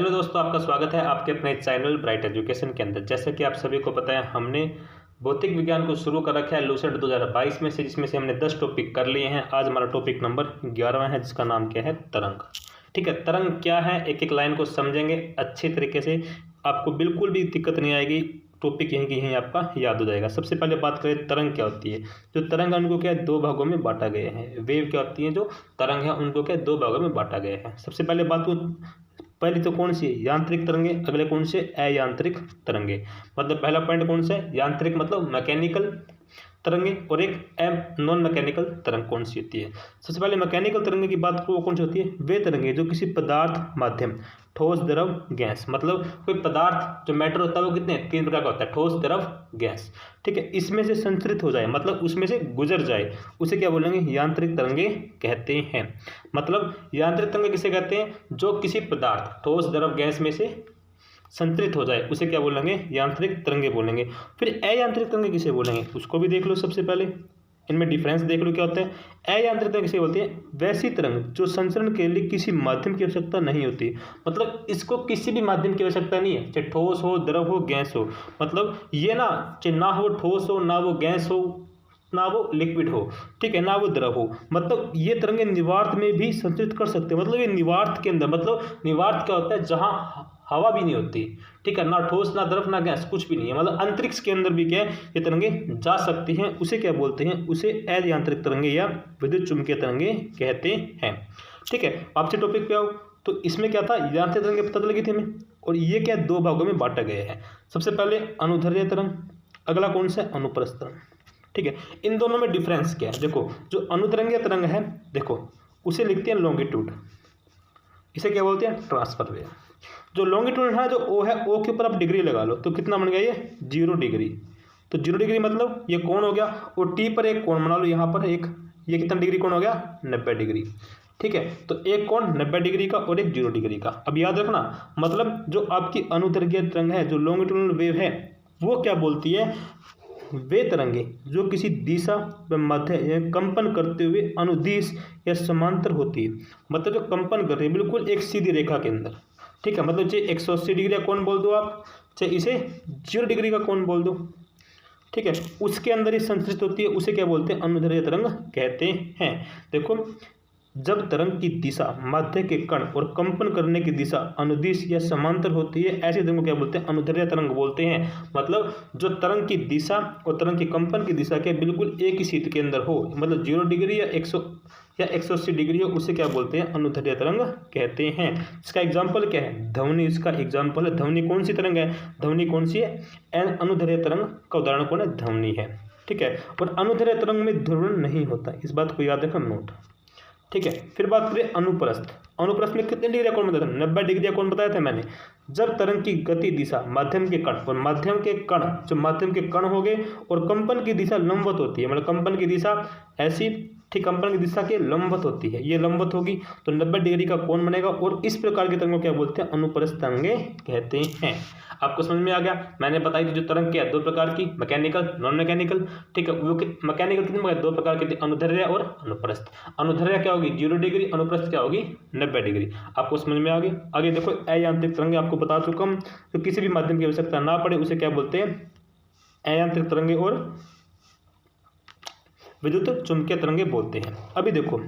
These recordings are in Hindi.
हेलो दोस्तों, आपका स्वागत है आपके अपने चैनल ब्राइट एजुकेशन के अंदर। जैसे कि आप सभी को पता है, हमने भौतिक विज्ञान को शुरू कर रखा है लूसेंट 2022 में से, जिसमें से हमने 10 टॉपिक कर लिए हैं। आज हमारा टॉपिक नंबर 11वां है, जिसका नाम क्या है, तरंग। ठीक है, तरंग क्या है, एक एक लाइन को समझेंगे अच्छे तरीके से, आपको बिल्कुल भी दिक्कत नहीं आएगी। टॉपिक यहीं की यहीं आपका याद हो जाएगा। सबसे पहले बात करें तरंग क्या होती है। जो तरंग है उनको क्या है, दो भागों में बांटा गया है। वेव क्या होती है, जो तरंग है उनको क्या है, दो भागों में बांटा गया है। सबसे पहले बात को, पहली तो कौन सी है, यांत्रिक तरंगे, अगले कौन से, अयांत्रिक तरंगे। मतलब पहला पॉइंट कौन सा है, यांत्रिक मतलब मैकेनिकल तरंगे, और एक नॉन मैकेनिकल तरंग कौन सी होती है। सबसे पहले मैकेनिकल तरंगे की बात करो, वो कौन सी होती है, वे तरंगे जो किसी पदार्थ, माध्यम, ठोस, द्रव, गैस, मतलब कोई पदार्थ जो मैटर होता है वो कितने तीन प्रकार का होता है, ठोस, द्रव, गैस। ठीक है, इसमें से संचरित हो जाए, मतलब उसमें से गुजर जाए, उसे क्या बोलेंगे, यांत्रिक तरंगे कहते हैं। मतलब यांत्रिक तरंगे किसे कहते हैं, जो किसी पदार्थ, ठोस, द्रव, गैस में से संतरित हो जाए, उसे क्या बोलेंगे, यांत्रिक तरंगे बोलेंगे। फिर अयांत्रिक तरंगे किसे बोलेंगे, उसको भी देख लो। सबसे पहले इनमें डिफरेंस देख लो क्या होता है। अयांत्रिक तरंग किसे बोलते हैं, वैसी तरंग जो संचरण के लिए किसी माध्यम की आवश्यकता नहीं होती। मतलब इसको किसी भी माध्यम की आवश्यकता नहीं है, चाहे ठोस हो, द्रव हो, गैस हो। मतलब ये ना, चाहे ना वो ठोस हो, ना वो गैस हो, ना वो लिक्विड हो, ठीक है, ना वो द्रव हो। मतलब ये तरंगे निवार्त में भी संचरित कर सकते हैं। मतलब ये निवार्त के अंदर, मतलब निवार्त क्या होता है, जहाँ हवा भी नहीं होती, ठीक है, ना ठोस, ना द्रव, ना गैस, कुछ भी नहीं है। मतलब अंतरिक्ष के अंदर भी क्या है, ये तरंगे जा सकती हैं। उसे क्या बोलते हैं, उसे अयांत्रिक तरंगे या विद्युत चुम्बकीय तरंगे कहते हैं। ठीक है, आपसे टॉपिक पे आओ तो इसमें क्या था, यांत्रिक तरंगे पता लगी थी हमें, और ये क्या दो भागों में बांटा गया है। सबसे पहले अनुदैर्ध्य तरंग, अगला कौन सा, अनुप्रस्थ तरंग। ठीक है, इन दोनों में डिफरेंस क्या है, देखो। जो अनुदैर्ध्य तरंग है, देखो उसे लिखते हैं लॉन्गिट्यूड, इसे क्या बोलते हैं, ट्रांसफर वेव। जो लॉन्गिट्यूड है, जो ओ है, ओ के ऊपर आप डिग्री लगा लो तो कितना बन गया, ये 0 डिग्री। तो 0 डिग्री मतलब ये कोण हो गया, और टी पर एक कोण बना लो, यहाँ पर एक, ये कितना डिग्री कोण हो गया, 90 डिग्री। ठीक है, तो एक कोण 90 डिग्री का और एक 0 डिग्री का। अब याद रखना, मतलब जो आपकी अनुदैर्ध्य तरंग है, जो लॉन्गिट्यूडनल वेव है, वो क्या बोलती है, वे तरंगे जो किसी दिशा व मध्य कंपन करते हुए अनुदिश या समांतर होती है। मतलब जो कंपन कर रही है बिल्कुल एक सीधी रेखा के अंदर। ठीक है, मतलब चाहे 180 डिग्री का कोण बोल दो आप, चाहे इसे 0 डिग्री का कोण बोल दो, ठीक है, उसके अंदर ही संचरित होती है। उसे क्या बोलते हैं, अनुदैर्ध्य तरंग कहते हैं। देखो, जब तरंग की दिशा, माध्य के कण और कंपन करने की दिशा अनुदिश या समांतर होती है, ऐसे तरंग को क्या बोलते हैं, अनुदैर्ध्य तरंग बोलते हैं। मतलब जो तरंग की दिशा और तरंग की कंपन की दिशा के बिल्कुल एक ही सीध के अंदर हो, मतलब 0 डिग्री या 180 डिग्री हो, उसे क्या बोलते हैं, अनुदैर्ध्य तरंग कहते हैं। इसका एग्जाम्पल क्या है, ध्वनि इसका एग्जाम्पल है। ध्वनि कौन सी तरंग है, ध्वनि कौन सी है, अनुदैर्ध्य तरंग का उदाहरण कौन है, ध्वनि है। ठीक है, और अनुदैर्ध्य तरंग में ध्रुवण नहीं होता, इस बात को याद रखना, नोट। ठीक है, फिर बात करें अनुप्रस्थ। अनुप्रस्थ में कितने डिग्री कोण बताया था, 90 डिग्री कोण बताया था मैंने। जब तरंग की गति दिशा, माध्यम के कण और माध्यम के कण, जो माध्यम के कण हो गए और कंपन की दिशा लंबवत होती है, मतलब कंपन की दिशा ऐसी, ठीक, कंपन की दिशा के लंबवत होती है, ये लंबवत होगी तो 90 डिग्री का कोण बनेगा, और इस प्रकार की तरंगों क्या बोलते हैं, अनुप्रस्थ तरंगे कहते हैं। आपको समझ में आ गया। मैंने बताई थी जो तरंग क्या है, दो प्रकार की, मैकेनिकल, नॉन मैकेनिकल। ठीक है, वो मैकेनिकल कितने प्रकार, दो प्रकार की, अनुदैर्ध्य और अनुप्रस्थ। अनुदैर्ध्य क्या होगी, 0 डिग्री, अनुप्रस्थ क्या होगी, 90 डिग्री। आपको समझ में आ गया। आगे देखो, अयांत्रिक तरंगे आपको बता चुका हूं, तो किसी भी माध्यम की आवश्यकता ना पड़े, उसे क्या बोलते हैं, अयांत्रिक तरंगे और विद्युत चुम्बकीय तरंगे बोलते हैं। अभी देखो,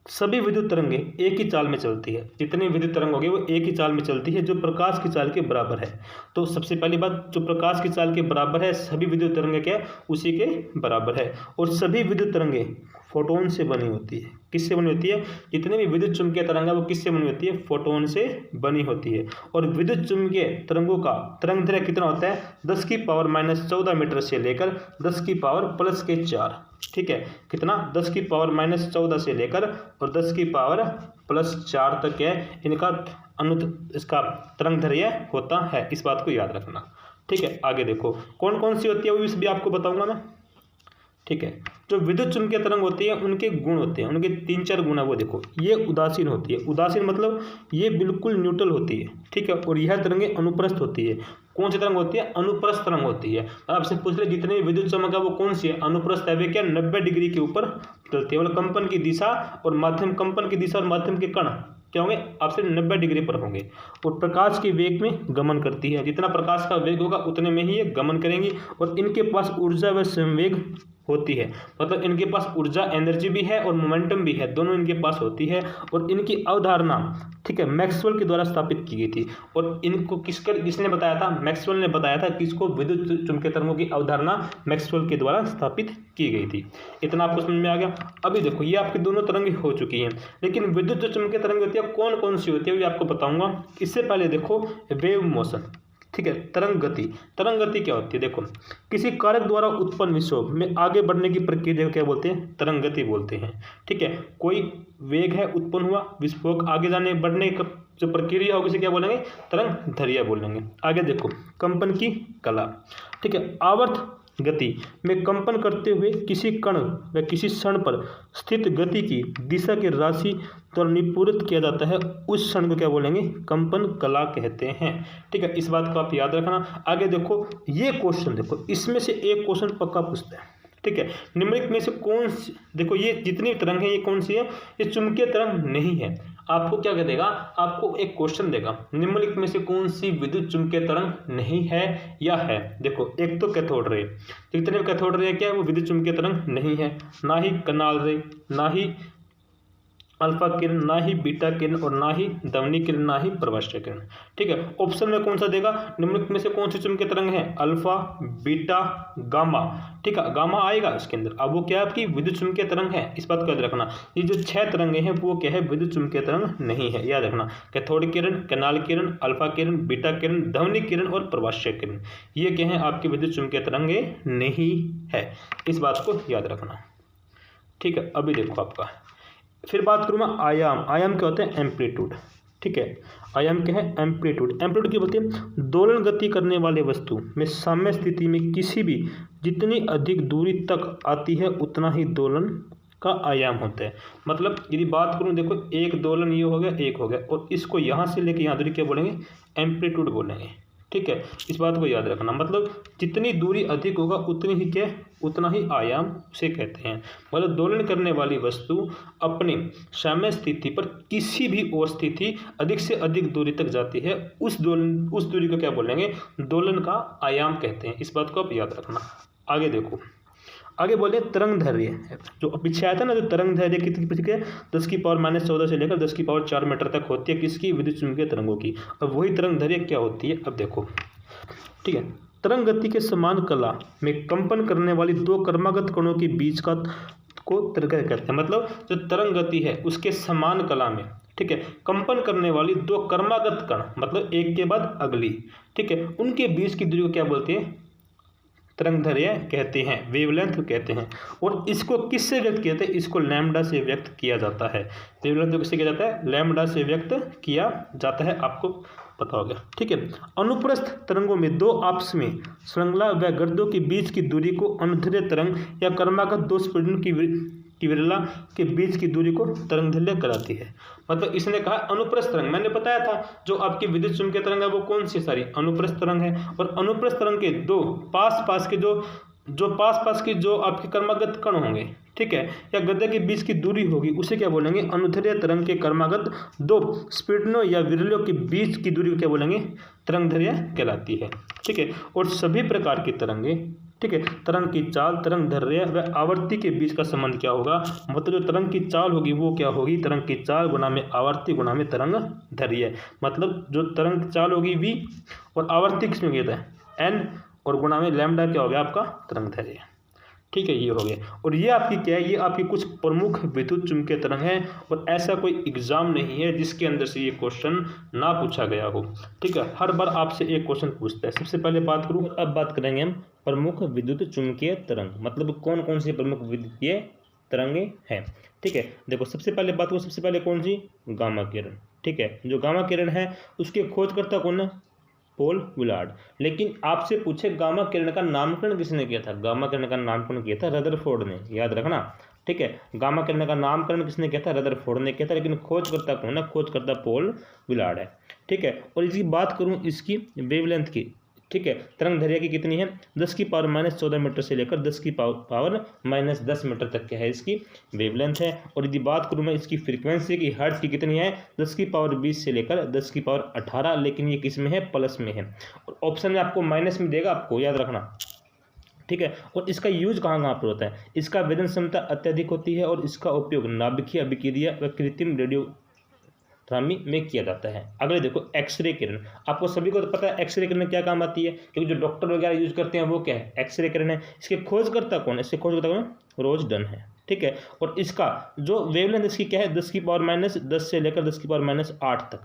सभी विद्युत तरंगे एक ही चाल में चलती है। जितनी विद्युत तरंग होगी वो एक ही चाल में चलती है, जो प्रकाश की चाल के बराबर है। तो सबसे पहली बात, जो प्रकाश की चाल के बराबर है, सभी विद्युत तरंगे क्या है, उसी के बराबर है। और सभी विद्युत तरंगे फोटोन से बनी होती है। किससे बनी होती है, जितने भी विद्युत चुम्बकीय तरंग है वो किससे बनी होती है, फोटोन से बनी होती है। और विद्युत चुम्बकीय तरंगों का तरंगदैर्घ्य कितना होता है, 10⁻⁻14 मीटर से लेकर 10⁻+4। ठीक है, कितना, 10⁻⁻14 से लेकर और 10⁻+4 तक है इनका इसका तरंगदैर्घ्य होता है। इस बात को याद रखना। ठीक है, आगे देखो कौन कौन सी होती है, वो भी आपको बताऊंगा मैं। ठीक है, जो विद्युत चुम्बकीय तरंग होती है उनके गुण होते हैं, उनके 3-4 गुण है। वो देखो, ये उदासीन होती है। उदासीन मतलब ये बिल्कुल न्यूट्रल होती है। ठीक है, और यह तरंगे अनुप्रस्थ होती है। कौन सी तरंग होती है, अनुप्रस्थ तरंग होती है। आपसे पूछ ले, जितने विद्युत चमक है वो कौन सी है, अनुप्रस्थ है। वे क्या, 90 डिग्री के ऊपर चलती है। मतलब कंपन की दिशा और माध्यम, कंपन की दिशा और माध्यम के कण क्या होंगे, आपसे 90 डिग्री पर होंगे और प्रकाश के वेग में गमन करती है। जितना प्रकाश का वेग होगा उतने में ही ये गमन करेंगी और इनके पास ऊर्जा व संवेग होती है। मतलब इनके पास ऊर्जा, एनर्जी भी है और मोमेंटम भी है, दोनों इनके पास होती है। और इनकी अवधारणा, ठीक है, मैक्सवेल के द्वारा स्थापित की गई थी। और इनको किसने बताया था, मैक्सवेल ने बताया था। किसको, विद्युत चुंबकीय तरंगों की अवधारणा मैक्सवेल के द्वारा स्थापित की गई थी। इतना आपको समझ में आ गया। अभी देखो ये आपकी दोनों तरंगें हो चुकी हैं, लेकिन विद्युत जो चुंबकीय तरंग होती है कौन कौन सी होती है ये आपको बताऊंगा। इससे पहले देखो वेव मोशन, ठीक है, तरंग गति। तरंग गति क्या होती है, देखो किसी कारक द्वारा उत्पन्न विक्षोभ में आगे बढ़ने की प्रक्रिया को क्या बोलते हैं, तरंग गति बोलते हैं। ठीक है, कोई वेग है उत्पन्न हुआ, विस्फोट आगे जाने बढ़ने का जो प्रक्रिया होगी उसे क्या बोलेंगे, तरंग दैर्ध्य बोलेंगे। आगे देखो कंपन की कला, ठीक है, आवर्त गति में कंपन करते हुए किसी कण व किसी क्षण पर स्थित गति की दिशा की राशि द्वारा निरूपित किया जाता है, उस क्षण को क्या बोलेंगे, कंपन कला कहते हैं। ठीक है, इस बात को आप याद रखना। आगे देखो ये क्वेश्चन, देखो इसमें से एक क्वेश्चन पक्का पूछता है। ठीक है, निम्नलिखित में से कौन सी, देखो ये जितनी तरंग है ये कौन सी है, ये चुंबकीय तरंग नहीं है। आपको क्या कह देगा, आपको एक क्वेश्चन देगा, निम्नलिखित में से कौन सी विद्युत चुंबकीय तरंग नहीं है या है। देखो एक तो कैथोड रे, जितने कैथोड रे क्या है वो विद्युत चुंबकीय तरंग नहीं है, ना ही कनाल रे, ना ही अल्फा किरण, ना ही बीटा किरण और ना ही ध्वनि किरण, ना ही प्रकाशीय किरण। ठीक है, ऑप्शन में कौन सा देगा, निम्नलिखित में से कौन सी चुंबकीय तरंग है, अल्फा, बीटा, गामा। ठीक है, गामा आएगा इसके अंदर। अब वो क्या है, आपकी विद्युत चुंबकीय तरंग है, इस बात को याद रखना। ये जो 6 तरंगे हैं वो क्या है, विद्युत चुंबकीय तरंग नहीं है, याद रखना। कैथोड किरण, कनाल किरण, अल्फा किरण, बीटा किरण, ध्वनि किरण और प्रकाशीय किरण, ये क्या है, आपकी विद्युत चुंबकीय तरंगे नहीं है, इस बात को याद रखना। ठीक है, अभी देखो आपका फिर बात करूँ मैं आयाम। आयाम क्या होते हैं, एम्पलीट्यूड। ठीक है, आयाम क्या है, एम्पलीट्यूड। एम्पलीट्यूड क्या बोलते हैं, दोलन गति करने वाले वस्तु में साम्य स्थिति में किसी भी जितनी अधिक दूरी तक आती है उतना ही दोलन का आयाम होता है। मतलब यदि बात करूं, देखो एक दोलन ये हो गया, एक हो गया, और इसको यहाँ से लेके यहाँ दूरी क्या बोलेंगे, एम्पलीट्यूड बोलेंगे। ठीक है, इस बात को याद रखना। मतलब जितनी दूरी अधिक होगा उतनी ही क्या, उतना ही आयाम उसे कहते हैं। मतलब दोलन करने वाली वस्तु अपने साम्य स्थिति पर किसी भी और स्थिति अधिक से अधिक दूरी तक जाती है, उस दूरी को क्या बोलेंगे, दोलन का आयाम कहते हैं। इस बात को आप याद रखना। आगे देखो, आगे बोले तरंग दैर्ध्य, जो पीछे आया था ना, जो तरंग दैर्ध्य कितनी है, 10⁻14 से लेकर 10⁴ मीटर तक होती है, किसकी, विद्युत चुंबकीय तरंगों की। अब वही तरंग दैर्ध्य क्या होती है, अब देखो। ठीक है, तरंग गति के समान कला में कंपन करने वाली दो क्रमागत कणों के बीच का को तरंग कहते हैं। मतलब जो तरंग गति है उसके समान कला में, ठीक है, कंपन करने वाली दो क्रमागत कण, मतलब एक के बाद अगली, ठीक है, उनके बीच की दूरी को क्या बोलते हैं, तरंग दैर्ध्य कहते हैं, वेवलेंथ कहते हैं। और इसको किससे व्यक्त किया जाता है, इसको लैम्बडा से व्यक्त किया जाता है। वेवलेंथ को किससे किया जाता है, लैम्बडा से व्यक्त किया जाता है, आपको पता होगा। ठीक है, अनुप्रस्थ तरंगों में दो आपस में श्रृंखला व गर्दों के बीच की दूरी को अनुदैर्ध्य तरंग या क्रमागत दो स्पंदन की विरला के बीच की दूरी को तरंग दैर्ध्य कहलाती है। मतलब इसने कहा अनुप्रस्थ तरंग, मैंने बताया था जो आपकी विद्युत चुंबकीय तरंग है वो कौन सी, सारी अनुप्रस्थ तरंग है। और अनुप्रस्थ तरंग के दो पास पास के जो आपके क्रमागत कण होंगे, ठीक है, या गद्दे के बीच की दूरी होगी, उसे क्या बोलेंगे, अनुदैर्ध्य तरंग के क्रमागत दो स्पीडनों या विरलों के बीच की दूरी को क्या बोलेंगे, तरंग दैर्ध्य कहलाती है। ठीक है, और सभी प्रकार की तरंगे, ठीक है, तरंग की चाल, तरंग दैर्ध्य व आवर्ती के बीच का संबंध क्या होगा, मतलब जो तरंग की चाल होगी वो क्या होगी, तरंग की चाल गुना में आवर्ती गुना में तरंग दैर्ध्य। मतलब जो तरंग चाल होगी v और आवर्ती किसमें कहता है, n, और गुना में लैम्बडा क्या हो गया आपका, तरंग दैर्ध्य। ठीक है, ये हो गया। और ये आपकी क्या है, ये आपकी कुछ प्रमुख विद्युत चुंबकीय तरंग है, और ऐसा कोई एग्जाम नहीं है जिसके अंदर से ये क्वेश्चन ना पूछा गया हो। ठीक है, हर बार आपसे एक क्वेश्चन पूछता है। सबसे पहले बात करूँ, अब बात करेंगे हम प्रमुख विद्युत चुंबकीय तरंग, मतलब कौन कौन सी प्रमुख विद्युतीय तरंगे हैं। ठीक है, देखो सबसे पहले बात करूँ, सबसे पहले कौन सी, गामा किरण। ठीक है, जो गामा किरण है उसके खोजकर्ता कौन है, पॉल विलार्ड। लेकिन आपसे पूछे गामा किरण का नामकरण किसने किया था, गामा किरण का नामकरण किया था रदरफोर्ड ने, याद रखना। ठीक है, गामा किरण का नामकरण किसने किया था, रदरफोर्ड ने किया था, लेकिन खोजकर्ता कौन है, खोजकर्ता पॉल विलार्ड है। ठीक है, और इसकी बात करूं इसकी वेवलेंथ की, ठीक है। तरंग दैर्घ्य की कितनी है 10 की पावर -14 मीटर से लेकर 10 की पावर -10 मीटर तक क्या है इसकी वेवलेंथ है। और यदि बात करूँ मैं इसकी फ्रीक्वेंसी की, हर्ट्ज की कितनी है 10 की पावर 20 से लेकर 10 की पावर 18, लेकिन ये किस में है प्लस में है। और ऑप्शन में आपको माइनस में देगा, आपको याद रखना, ठीक है। और इसका यूज कहाँ कहाँ पर होता है, इसका वेदन क्षमता अत्यधिक होती है और इसका उपयोग नाभिकीय अभिक्रिया व कृत्रिम रेडियोधर्मी में किया जाता है। अगले देखो एक्सरे किरण, आपको सभी को तो पता है एक्सरे किरण क्या काम आती है, क्योंकि जो डॉक्टर वगैरह यूज करते हैं वो क्या है एक्सरे किरण है। इसके खोजकर्ता कौन है, इसके खोजकर्ता कौन है रोजडन है, ठीक है। और इसका जो वेवलेंथ इसकी क्या है 10 की पावर -10 से लेकर 10 की पावर -8 तक,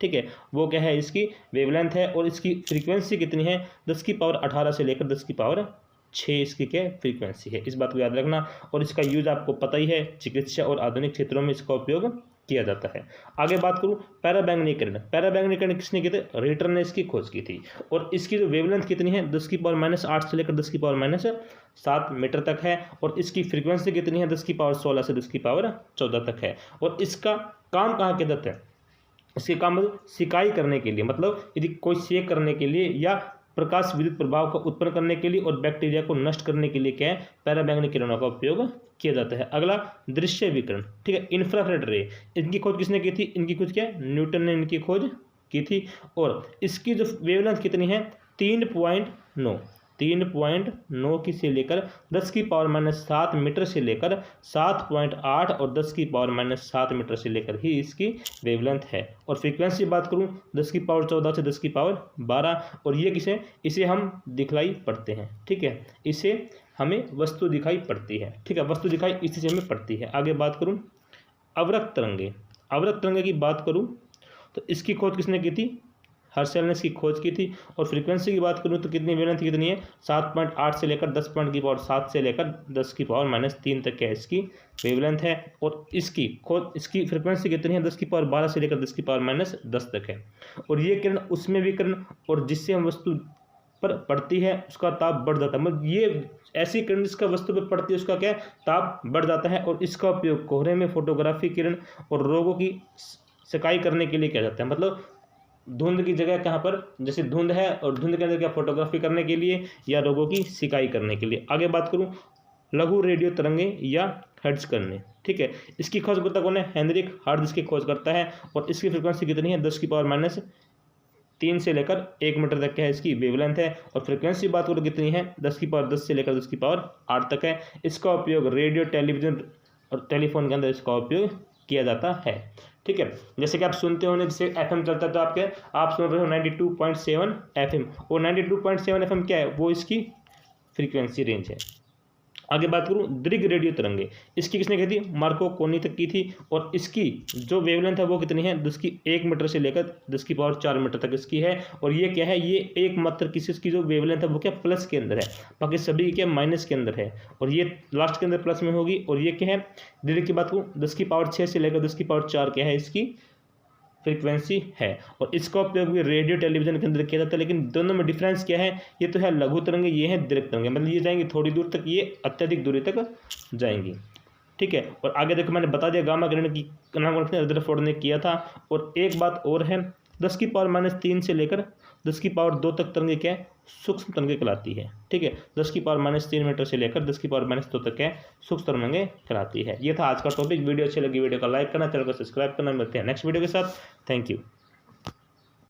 ठीक है, वो क्या है इसकी वेवलेंथ है। और इसकी फ्रीक्वेंसी कितनी है 10 की पावर 18 से लेकर 10 की पावर 6 इसकी क्या फ्रीक्वेंसी है, इस बात को याद रखना। और इसका यूज आपको पता ही है, चिकित्सा और आधुनिक क्षेत्रों में इसका उपयोग किया जाता है। आगे बात करूं पैराबैंगनी किरण, पैराबैंगनी किरण किसने की थी रिटर ने इसकी खोज की थी। और इसकी जो वेवलेंथ कितनी है 10 की पावर -8 से लेकर 10 की पावर -7 मीटर तक है। और इसकी फ्रीक्वेंसी कितनी है 10 की पावर 16 से 10 की पावर 14 तक है। और इसका काम कहाँ किया जाता है, इसके काम सिकाई करने के लिए, मतलब यदि कोई सेक करने के लिए या प्रकाश विद्युत प्रभाव को उत्पन्न करने के लिए और बैक्टीरिया को नष्ट करने के लिए क्या है पैराबैंगनी किरणों का उपयोग किया जाता है। अगला दृश्य विकिरण, ठीक है, इंफ्रारेड रे, इनकी खोज किसने की थी, इनकी खोज क्या है न्यूटन ने इनकी खोज की थी। और इसकी जो वेवलेंथ कितनी है 3.9 की से लेकर 10 की पावर -7 मीटर से लेकर 7.8 और 10 की पावर -7 मीटर से लेकर ही इसकी वेवलेंथ है। और फ्रीक्वेंसी बात करूं 10 की पावर 14 से 10 की पावर 12। और ये किसे, इसे हम दिखलाई पड़ते हैं, ठीक है, इसे हमें वस्तु दिखाई पड़ती है, ठीक है, वस्तु दिखाई इसी से हमें पड़ती है। आगे बात करूं अवरक्त तरंगे, अवरक्त तरंगे की बात करूं तो इसकी खोज किसने की थी हर्शल ने इसकी खोज की थी। और फ्रीक्वेंसी की बात करूं तो कितनी वेवलेंथ कितनी है 7.8 से लेकर 10 की पावर 7 से लेकर 10 की पावर -3 तक है इसकी वेवलेंथ है। और इसकी खोज, इसकी फ्रीक्वेंसी कितनी है 10 की पावर 12 से लेकर 10 की पावर -10 तक है। और ये किरण उसमें भी किरण और जिससे हम वस्तु पर पड़ती है उसका ताप बढ़ जाता है, मतलब ये ऐसी किरण जिसका वस्तु पर पड़ती है उसका क्या ताप बढ़ जाता है। और इसका उपयोग कोहरे में फोटोग्राफी किरण और रोगों की सिकाई करने के लिए किया जाता है, मतलब धुंध की जगह कहाँ पर, जैसे धुंध है और धुंध के अंदर क्या फोटोग्राफी करने के लिए या रोगों की सिकाई करने के लिए। आगे बात करूं लघु रेडियो तरंगे या हर्ट्ज करने, ठीक है, इसकी खोजकर्ता कौन है हेनरिक हर्ट्ज इसकी खोज करता है। और इसकी फ्रीक्वेंसी कितनी है 10 की पावर -3 से लेकर 1 मीटर तक है इसकी वेवलेंथ है। और फ्रीक्वेंसी बात करो कितनी है 10 की पावर 10 से लेकर 10 की पावर 8 तक है। इसका उपयोग रेडियो टेलीविजन और टेलीफोन के अंदर इसका उपयोग किया जाता है, ठीक है। जैसे कि आप सुनते हो जैसे एफएम चलता है तो आप सुन रहे हो 92.7 एफएम, और 92.7 एफएम क्या है वो इसकी फ्रीक्वेंसी रेंज है। आगे बात करूं दीर्घ रेडियो तरंगे, इसकी किसने की थी मार्को कोनी तक की थी। और इसकी जो वेवलेंथ है वो कितनी है 10 की 1 मीटर से लेकर 10 की पावर 4 मीटर तक इसकी है। और ये क्या है ये एकमात्र किसी की जो वेवलेंथ है वो क्या प्लस के अंदर है, बाकी सभी क्या माइनस के अंदर है। और ये लास्ट के अंदर प्लस में होगी। और ये क्या है दीर्घ की बात करूँ 10 की पावर 6 से लेकर 10 की पावर 4 क्या है इसकी फ्रीक्वेंसी है। और इसका उपयोग भी रेडियो टेलीविजन के अंदर किया जाता है। लेकिन दोनों में डिफरेंस क्या है, ये तो है लघु तरंगे, ये है दीर्घ तरंगे, मतलब ये जाएंगी थोड़ी दूर तक, ये अत्यधिक दूरी तक जाएंगी, ठीक है। और आगे देखो मैंने बता दिया गामा किरण की नामकरण रदरफोर्ड ने किया था। और एक बात और है 10 की पावर -3 से लेकर 10 की पावर 2 तक तरंगे क्या है सूक्ष्म तरंगे कहलाती है, ठीक है। 10 की पावर -3 मीटर से लेकर 10 की पावर -2 तक है सूक्ष्म तरंगे कहलाती है। ये था आज का टॉपिक। वीडियो अच्छी लगी वीडियो को लाइक करना, चैनल को सब्सक्राइब करना। मिलते हैं नेक्स्ट वीडियो के साथ। Thank you.